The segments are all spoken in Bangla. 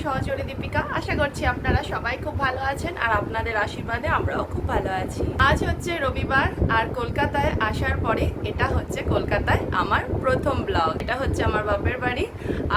সহচরী দীপিকা। আশা করছি আপনারা সবাই খুব ভালো আছেন আর আপনাদের আশীর্বাদে আমরাও খুব ভালো আছি। আজ হচ্ছে রবিবার আর কলকাতায় আসার পরে এটা হচ্ছে কলকাতায় আমার প্রথম ব্লগ। এটা হচ্ছে আমার বাপের বাড়ি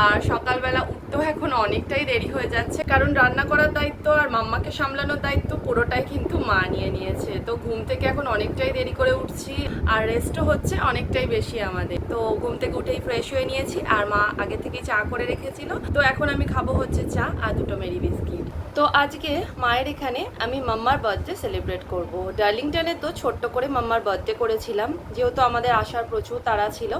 আর সকালবেলা উঠতেও এখন অনেকটাই দেরি হয়ে যাচ্ছে, কারণ রান্না করার দায়িত্ব আর মাম্মাকে সামলানোর দায়িত্ব পুরোটাই কিন্তু মা নিয়ে নিয়েছে। তো ঘুম থেকে এখন অনেকটাই দেরি করে উঠছি আর রেস্টও হচ্ছে অনেকটাই বেশি আমাদের। তো ঘুম থেকে উঠেই ফ্রেশ হয়ে নিয়েছি আর মা আগে থেকেই চা করে রেখেছিল। তো এখন আমি খাবো হচ্ছে চা আর দুটো মেরি বিস্কিট। তো আজকে মায়ের এখানে আমি মাম্মার বার্থডে সেলিব্রেট করব। ডার্লিংটনে তো ছোট্ট করে মাম্মার বার্থডে করেছিলাম, যেহেতু আমাদের আসার প্রচুর তাড়া ছিল,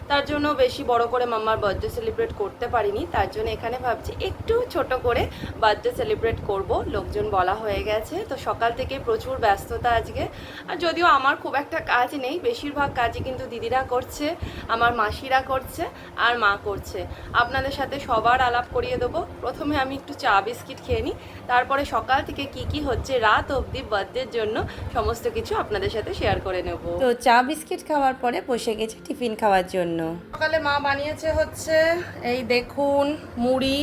তার জন্য বেশি বড় করে মাম্মার বার্থডে সেলিব্রেট করতে পারিনি। তার জন্য এখানে ভাবছি একটু ছোট করে বার্থডে সেলিব্রেট করব। লোকজন বলা হয়ে গেছে, তো সকাল থেকে প্রচুর ব্যস্ততা আজকে। আর যদিও আমার খুব একটা কাজ নেই, বেশিরভাগ কাজই কিন্তু দিদিরা করছে, আমার মাসিরা করছে আর মা করছে। আপনাদের সাথে সবার আলাপ করিয়ে দেবো। প্রথমে আমি একটু চা বিস্কিট খেয়ে নিই, তারপরে সকাল থেকে কি হচ্ছে রাত অবধি বার্থডের জন্য সমস্ত কিছু আপনাদের সাথে শেয়ার করে নেব। তো চা বিস্কিট খাওয়ার পরে বসে গেছি টিফিন খাওয়ার জন্য। সকালে মা বানিয়েছে হচ্ছে এই দেখুন মুড়ি,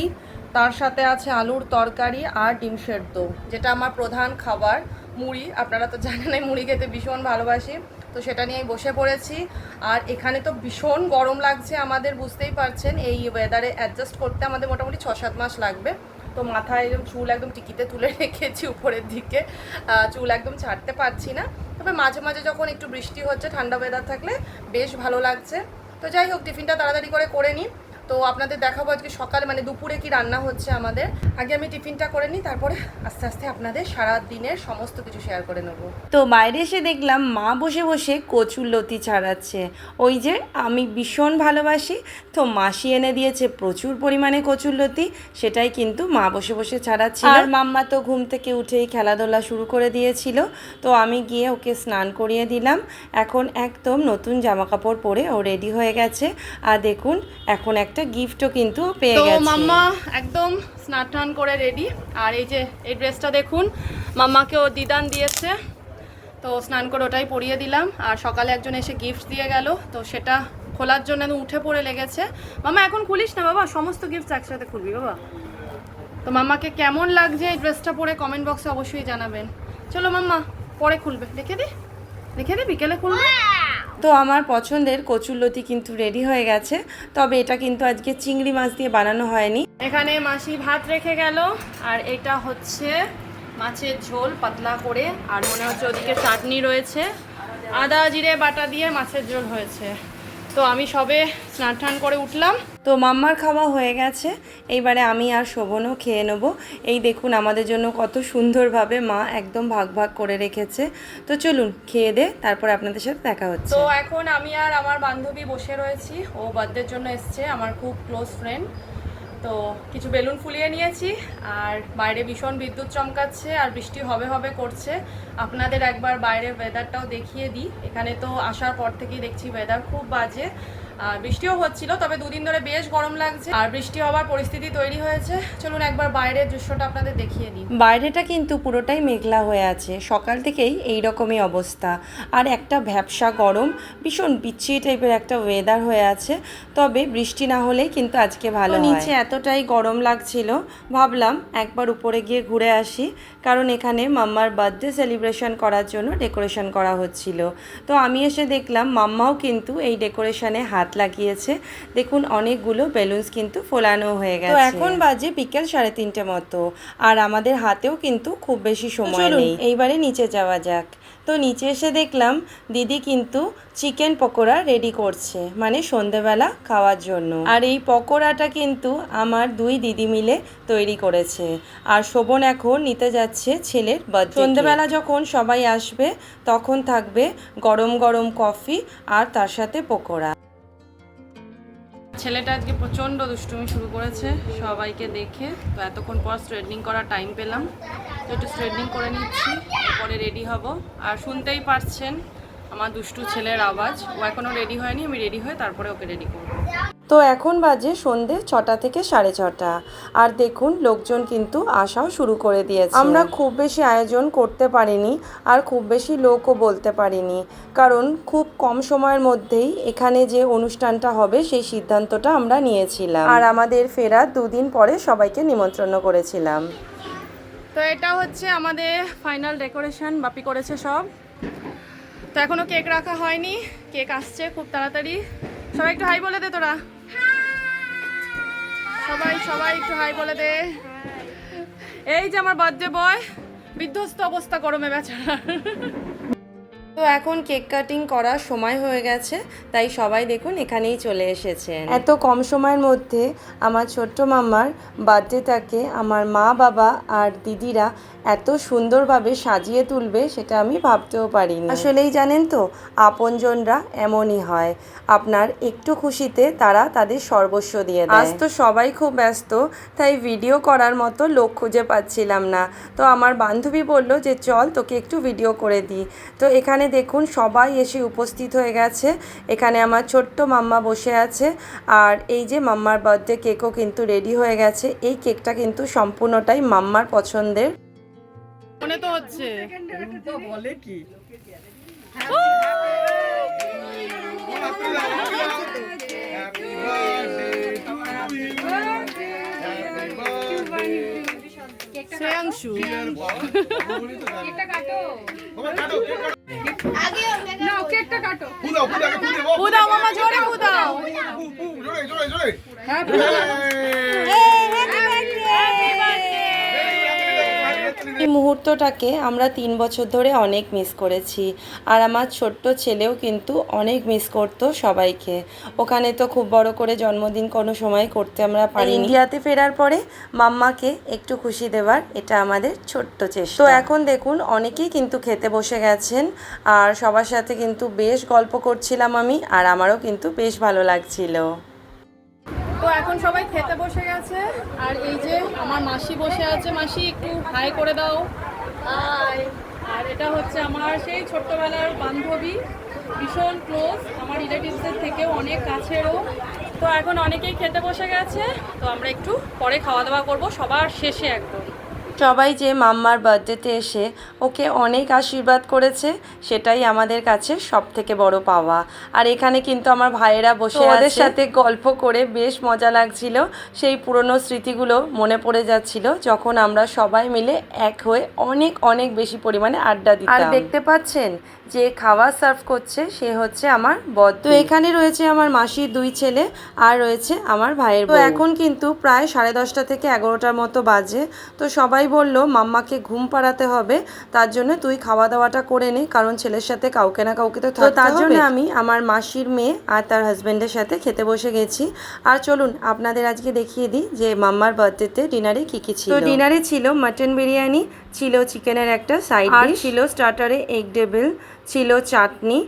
তার সাথে আছে আলুর তরকারি আর ডিম সেদ্ধ, যেটা আমার প্রধান খাবার মুড়ি। আপনারা তো জানেন আমি মুড়ি খেতে ভীষণ ভালোবাসি, তো সেটা নিয়ে বসে পড়েছি। আর এখানে তো ভীষণ গরম লাগছে আমাদের, বুঝতেই পারছেন এই ওয়েদারে অ্যাডজাস্ট করতে আমাদের মোটামুটি 6-7 মাস লাগবে। তো মাথায় একদম চুল একদম টিকিতে তুলে রেখেছি উপরের দিকে, চুল একদম ছাড়তে পারছি না। তবে মাঝে মাঝে যখন একটু বৃষ্টি হচ্ছে, ঠান্ডা ওয়েদার থাকলে বেশ ভালো লাগছে। তো যাই হোক, টিফিনটা তাড়াতাড়ি করে নিই। তো আপনাদের দেখাবো আজকে সকালে মানে দুপুরে কি রান্না হচ্ছে আমাদের। আগে আমি টিফিনটা করে নিই, তারপরে আস্তে আস্তে আপনাদের সারা দিনের সমস্ত কিছু শেয়ার করে নেব। তো বাইরে এসে দেখলাম মা বসে বসে কচুর লতি ছাড়াচ্ছে। ওই যে আমি ভীষণ ভালোবাসি, তো মাসি এনে দিয়েছে প্রচুর পরিমাণে কচুর লতি, সেটাই কিন্তু মা বসে বসে ছাড়াচ্ছে। আর মাম্মা তো ঘুম থেকে উঠেই খেলাধুলা শুরু করে দিয়েছিল, তো আমি গিয়ে ওকে স্নান করিয়ে দিলাম। এখন একদম নতুন জামা কাপড় পরে ও রেডি হয়ে গেছে। আর দেখুন এখন একটা গিফটও কিন্তু পেয়ে গেছে। তো মাম্মা একদম স্নান টান করে রেডি। আর এই যে এই ড্রেসটা দেখুন, মাম্মাকে ও দিদান দিয়েছে, তো স্নান করে ওটাই পরিয়ে দিলাম। আর সকালে একজন এসে গিফট দিয়ে গেল, তো সেটা খোলার জন্য উঠে পড়ে লেগেছে। মাম্মা এখন খুলিস না বাবা, সমস্ত গিফট একসাথে খুলবি বাবা। তো মাম্মাকে কেমন লাগছে এই ড্রেসটা পরে কমেন্ট বক্সে অবশ্যই জানাবেন। চলো মাম্মা পরে খুলবে, রেখে দি বিকেলে খুলবে। তো আমার পছন্দের কচুরলতি কিন্তু রেডি হয়ে গেছে, তবে এটা কিন্তু আজকে চিংড়ি মাছ দিয়ে বানানো হয়নি। এখানে মাসি ভাত রেখে গেল, আর এটা হচ্ছে মাছের ঝোল পাতলা করে, আর মনে হচ্ছে ওদিকে চাটনি রয়েছে, আদা জিরে বাটা দিয়ে মাছের ঝোল হয়েছে। তো আমি সবে স্নান টান করে উঠলাম, তো মাম্মার খাওয়া হয়ে গেছে। এইবারে আমি আর শোভনও খেয়ে নেব। এই দেখুন আমাদের জন্য কত সুন্দরভাবে মা একদম ভাগ ভাগ করে রেখেছে। তো চলুন খেয়ে দে, তারপর আপনাদের সাথে দেখা হচ্ছে। তো এখন আমি আর আমার বান্ধবী বসে রয়েছি, ও বার্থডের জন্য এসছে, আমার খুব ক্লোজ ফ্রেন্ড। তো কিছু বেলুন ফুলিয়ে নিয়েছি, আর বাইরে ভীষণ বিদ্যুৎ চমকাচ্ছে আর বৃষ্টি হবে করছে। আপনাদের একবার বাইরের ওয়েদারটাও দেখিয়ে দিই। এখানে তো আসার পর থেকেই দেখছি ওয়েদার খুব বাজে, আর বৃষ্টিও হচ্ছিল, তবে দুদিন ধরে বেশ গরম লাগছে আর বৃষ্টি হওয়ার পরিস্থিতি তৈরি হয়েছে। চলুন একবার বাইরের দৃশ্যটা আপনাদের দেখিয়ে দিই। বাইরেটা কিন্তু পুরোটাই মেঘলা হয়ে আছে, সকাল থেকেই এই রকমই অবস্থা, আর একটা ভ্যাপসা গরম, ভীষণ বিচ্ছিরি টাইপের একটা ওয়েদার হয়ে আছে। তবে বৃষ্টি না হলেই কিন্তু আজকে ভালো হয়। নিচে এতটাই গরম লাগছিল, ভাবলাম একবার উপরে গিয়ে ঘুরে আসি, কারণ এখানে মাম্মার বার্থডে সেলিব্রেশন করার জন্য ডেকোরেশন করা হচ্ছিল। তো আমি এসে দেখলাম মাম্মাও কিন্তু এই ডেকোরেশনে হাত লাগিয়েছে। দেখুন অনেকগুলো বেলুনস কিন্তু ফোলানো হয়ে গেছে। তো এখন বাজে বিকেল 3:30 মতো, আর আমাদের হাতেও কিন্তু খুব বেশি সময় নেই। এইবারে নিচে যাওয়া যাক। তো নিচে এসে দেখলাম দিদি কিন্তু চিকেন পকোড়া রেডি করছে, মানে সন্ধেবেলা খাওয়ার জন্য। আর এই পকোড়াটা কিন্তু আমার 2 দিদি মিলে তৈরি করেছে। আর শোভন এখন নিতে যাচ্ছে ছেলের বার্থডে। সন্ধেবেলা যখন সবাই আসবে তখন থাকবে গরম গরম কফি আর তার সাথে পকোড়া। ছেলেটা আজকে প্রচণ্ড দুষ্টুমি শুরু করেছে সবাইকে দেখে। তো এতক্ষণ পর স্ট্রেটনিং করার টাইম পেলাম, তো একটু স্ট্রেটনিং করে নিচ্ছি, পরে রেডি হব। আর শুনতেই পারছেন আমার দুষ্টু ছেলের আওয়াজ, ও এখনও রেডি হয়নি, আমি রেডি হয়ে তারপরে ওকে রেডি করব। তো এখন বাজে সন্ধে 6টা থেকে 6:30 আর দেখুন লোকজন কিন্তু আসাও শুরু করে দিয়েছে। আমরা খুব বেশি আয়োজন করতে পারিনি আর খুব বেশি লোকও বলতে পারিনি, কারণ খুব কম সময়ের মধ্যেই এখানে যে অনুষ্ঠানটা হবে সেই সিদ্ধান্তটা আমরা নিয়েছিলাম। আর আমাদের ফেরার 2 দিন পরে সবাইকে নিমন্ত্রণ করেছিলাম। তো এটা হচ্ছে আমাদের ফাইনাল ডেকোরেশন, বাপি করেছে সব। তো এখনো কেক রাখা হয়নি, কেক আসছে খুব তাড়াতাড়ি। সবাই একটু হাই বলে দে তোরা, সবাই সবাই একটু হাই বলে দে। এই যে আমার বার্থডে বয়, বিধ্বস্ত অবস্থা গরমে বেচারা। তো এখন কেক কাটিং করার সময় হয়ে গেছে, তাই সবাই দেখুন এখানেই চলে এসেছেন। এত কম সময়ের মধ্যে আমার ছোট্ট মাম্মার বার্থডেটাকে আমার মা বাবা আর দিদিরা এত সুন্দরভাবে সাজিয়ে তুলবে সেটা আমি ভাবতেও পারিনি। আসলেই জানেন তো, আপনজনরা এমনই হয়, আপনার একটু খুশিতে তারা তাদের সর্বস্ব দিয়ে দেয়। আজ তো সবাই খুব ব্যস্ত, তাই ভিডিও করার মতো লোক খুঁজে পাচ্ছিলাম না। তো আমার বান্ধবী বলল যে চল তোকে একটু ভিডিও করে দিই। তো এখানে দেখুন সবাই এসে উপস্থিত হয়ে গেছে। এখানে আমার ছোট্ট মাম্মা বসে আছে, আর এই যে মাম্মার বার্থডে কেকও কিন্তু রেডি হয়ে গেছে। এই কেকটা কিন্তু সম্পূর্ণটাই মাম্মার পছন্দের। মনে তো হচ্ছে বলে কি শ্রেয়াংশু। পুদাও মামা, জোরে পুদাও। এই মুহূর্তটাকে আমরা 3 বছর ধরে অনেক মিস করেছি, আর আমার ছোট্ট ছেলেও কিন্তু অনেক মিস করতো সবাইকে। ওখানে তো খুব বড় করে জন্মদিন কোনো সময় করতে আমরা পারিনি। ইন্ডিয়াতে ফেরার পরে মাম্মাকে একটু খুশি দেওয়ার এটা আমাদের ছোট্ট চেষ্টা। তো এখন দেখুন অনেকেই কিন্তু খেতে বসে গেছেন, আর সবার সাথে কিন্তু বেশ গল্প করছিলাম আমি, আর আমারও কিন্তু বেশ ভালো লাগছিল। তো এখন সবাই খেতে বসে গেছে, আর এই যে আমার মাসি বসে আছে। মাসি একটু হাই করে দাও। হাই। আর এটা হচ্ছে আমার সেই ছোট্টবেলার বান্ধবী, ভীষণ ক্লোজ, আমার রিলেটিভসের থেকেও অনেক কাছেরও। তো এখন অনেকেই খেতে বসে গেছে, তো আমরা একটু পরে খাওয়া দাওয়া করবো সবার শেষে একদম। সবাই যে মাম্মার বার্থডেতে এসে ওকে অনেক আশীর্বাদ করেছে, সেটাই আমাদের কাছে সবথেকে বড় পাওয়া। আর এখানে কিন্তু আমার ভাইয়েরা বসে ওদের সাথে গল্প করে বেশ মজা লাগছিল। সেই পুরনো স্মৃতিগুলো মনে পড়ে যাচ্ছিল, যখন আমরা সবাই মিলে এক হয়ে অনেক অনেক বেশি পরিমাণে আড্ডা দিতাম। আর দেখতে পাচ্ছেন যে খাবার সার্ভ করছে সে হচ্ছে আমার বর। তো এখানে রয়েছে আমার মাসির 2 ছেলে, আর রয়েছে আমার ভাইয়ের বউ। তো এখন কিন্তু প্রায় 10:30 থেকে 11টার মতো বাজে। তো সবাই বলল মাম্মাকে ঘুম পাড়াতে হবে, তার জন্য তুই খাওয়া দাওয়াটা করে নে, কারণ ছেলের সাথে কাউকে না কাউকে তো থাকতে হবে। তার জন্য আমি আমার মাসির মেয়ে আর তার হাজবেন্ডের সাথে খেতে বসে গেছি। আর চলুন আপনাদের আজকে দেখিয়ে দিই যে মাম্মার বার্থডেতে ডিনারে কি কি ছিল। তো ডিনারে ছিল মাটন বিরিয়ানি, ছিল চিকেনের একটা সাইড ডিশ, ছিল স্টার্টারে এগ ডেভিল, ছিল চাটনি,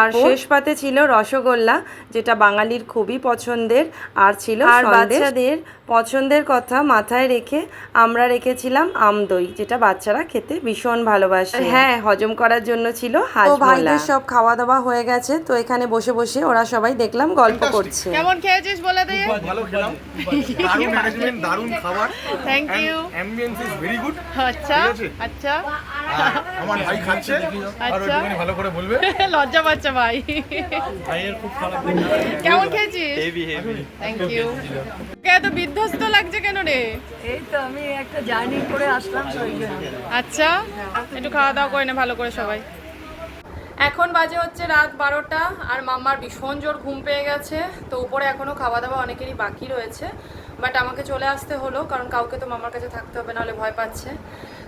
আর শেষ পাতে ছিল রসগোল্লা, যেটা বাঙালির খুবই পছন্দের, আর ছিল আর বাচ্চাদের পছন্দের কথা মাথায় রেখে আমরা রেখেছিলাম আমদই, যেটা বাচ্চারা খেতে ভীষণ ভালোবাসে। হ্যাঁ, হজম করার জন্য ছিল হাজমোলা। ভাইদের সব খাওয়া দাওয়া হয়ে গেছে, তো এখানে বসে বসে ওরা সবাই দেখলাম গল্প করছে। কেমন খেয়েছিস বলে দে। ভালো খেলাম, দারুণ ম্যানেজমেন্ট, দারুণ খাবার। Thank you. Ambience is very good. আচ্ছা আচ্ছা। আমার ভাই খাচ্ছে, আর ওইটুকুনি ভালো করে বলবে। লজ্জা পাচ্ছে ভাই। ভাইয়ের খুব খারাপ। কেমন খেয়েছিস? Heavy heavy. Thank you. এত বিধ্বস্ত লাগছে কেন রে? এই তো আমি একটা জার্নি করে আসলাম তো এই জন্য। আচ্ছা, একটু খাওয়া দাওয়া করে নে ভালো করে সবাই। এখন বাজে হচ্ছে রাত 12টা, আর মাম্মার ভীষণ জোর ঘুম পেয়ে গেছে। তো উপরে এখনও খাওয়া দাওয়া অনেকেরই বাকি রয়েছে, বাট আমাকে চলে আসতে হলো, কারণ কাউকে তো মাম্মার কাছে থাকতে হবে, নাহলে ভয় পাচ্ছে।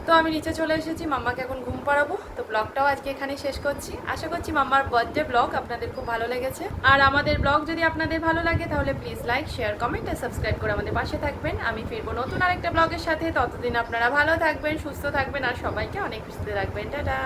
তো আমি নিচে চলে এসেছি, মাম্মাকে এখন ঘুম পাড়াবো। তো ব্লগটাও আজকে এখানেই শেষ করছি। আশা করছি মাম্মার বার্থডে ব্লগ আপনাদের খুব ভালো লেগেছে। আর আমাদের ব্লগ যদি আপনাদের ভালো লাগে তাহলে প্লিজ লাইক, শেয়ার, কমেন্ট আর সাবস্ক্রাইব করে আমাদের পাশে থাকবেন। আমি ফিরবো নতুন আরেকটা ব্লগের সাথে। ততদিন আপনারা ভালো থাকবেন, সুস্থ থাকবেন, আর সবাইকে অনেক খুশিতে রাখবেন। টাটা।